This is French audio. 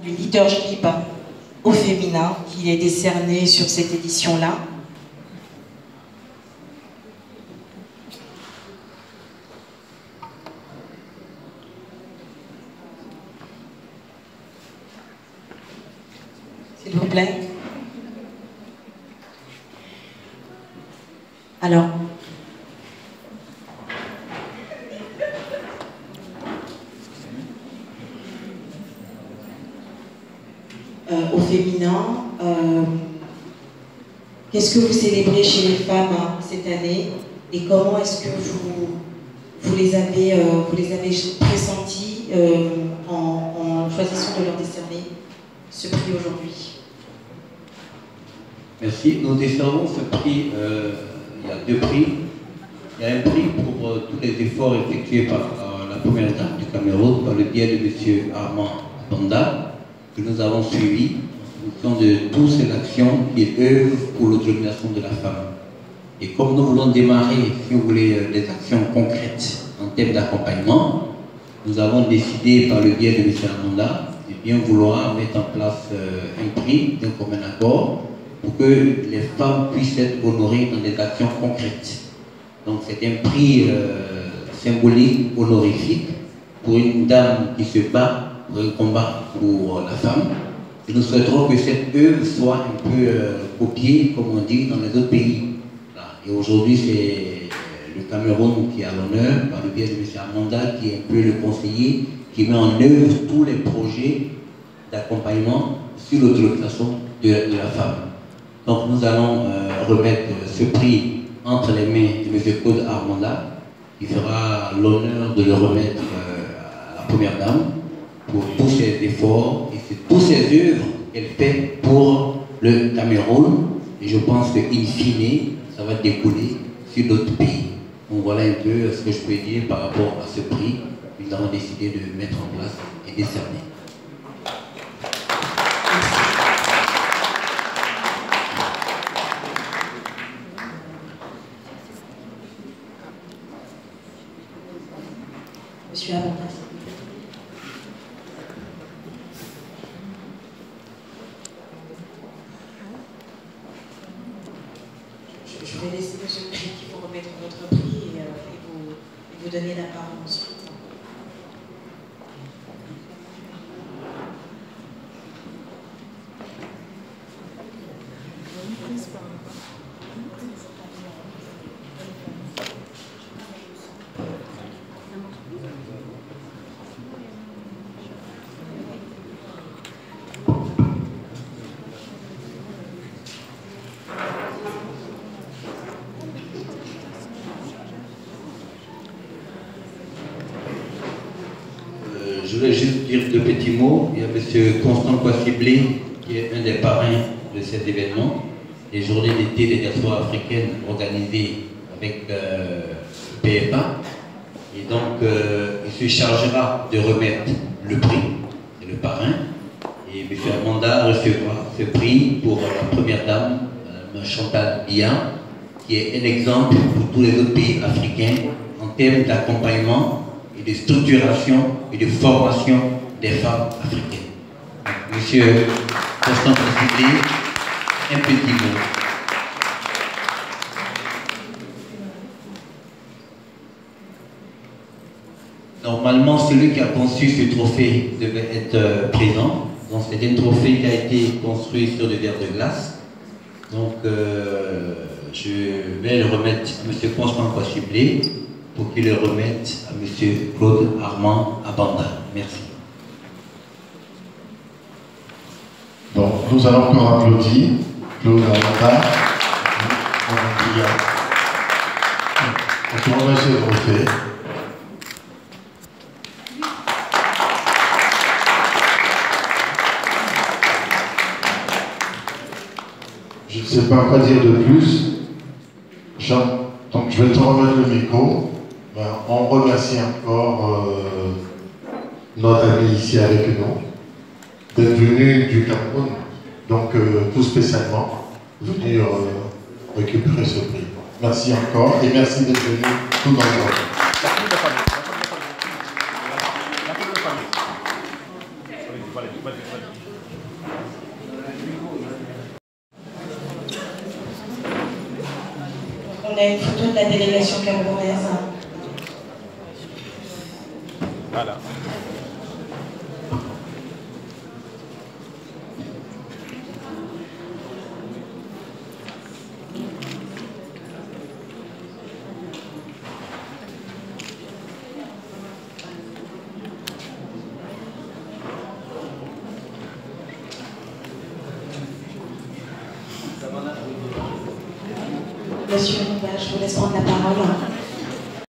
du leadership au féminin qui est décerné sur cette édition-là. S'il vous plaît. Alors, au féminin, qu'est-ce que vous célébrez chez les femmes cette année et comment est-ce que vous les avez pressentis en choisissant de leur décerner ce prix aujourd'hui? Merci. Nous décernons ce prix, il y a deux prix. Il y a un prix pour tous les efforts effectués par la première dame du Cameroun, par le biais de M. Armand Banda, que nous avons suivi en fonction de toutes ces actions qui œuvrent pour l'autonomisation de la femme. Et comme nous voulons démarrer, si vous voulez, des actions concrètes en termes d'accompagnement, nous avons décidé par le biais de M. Armanda de bien vouloir mettre en place un prix d'un commun accord pour que les femmes puissent être honorées dans des actions concrètes. Donc c'est un prix symbolique, honorifique, pour une dame qui se bat pour un combat pour la femme. Et nous souhaiterons que cette œuvre soit un peu copiée, comme on dit, dans les autres pays. Voilà. Et aujourd'hui, c'est le Cameroun qui a l'honneur, par le biais de M. Armanda, qui est un peu le conseiller, qui met en œuvre tous les projets d'accompagnement sur l'autonomisation de la femme. Donc nous allons remettre ce prix entre les mains de M. Claude Armanda, qui fera l'honneur de le remettre à la première dame pour tous ses efforts et tous ses œuvres qu'elle fait pour le Cameroun. Et je pense qu'in fine, ça va découler sur d'autres pays. Donc voilà un peu ce que je peux dire par rapport à ce prix que nous avons décidé de mettre en place et décerner. Monsieur Armanda. Je vais laisser monsieur le prix qui vous remettre votre prix et vous donner la parole ensuite. Je voulais juste dire deux petits mots. Il y a M. Constant Kwasiblé, qui est un des parrains de cet événement, les journées d'été des diasporas africaines organisées avec le PFA. Et donc, il se chargera de remettre le prix, c'est le parrain. Et M. Armanda recevra ce prix pour la première dame, Mme Chantal Biya, qui est un exemple pour tous les autres pays africains en termes d'accompagnement et de structuration et de formation des femmes africaines. Monsieur Constant Kwasiblé, un petit mot. Normalement, celui qui a conçu ce trophée devait être présent. Donc c'est un trophée qui a été construit sur des verres de glace. Donc je vais le remettre à M. Constant Kwasiblé pour qu'il le remette à M. Claude Armand Banda. Merci. Donc, nous allons encore applaudir Claude Armanda. On te remercie le trophée. Je ne sais pas quoi dire de plus. Jean, donc je vais te remettre le micro. On remercie encore notre ami ici avec nous d'être venu du Cameroun, donc tout spécialement venir récupérer ce prix. Merci encore et merci d'être venu tout dans le monde. On a une photo de la délégation camerounaise. Voilà. Monsieur, je vous laisse prendre la parole.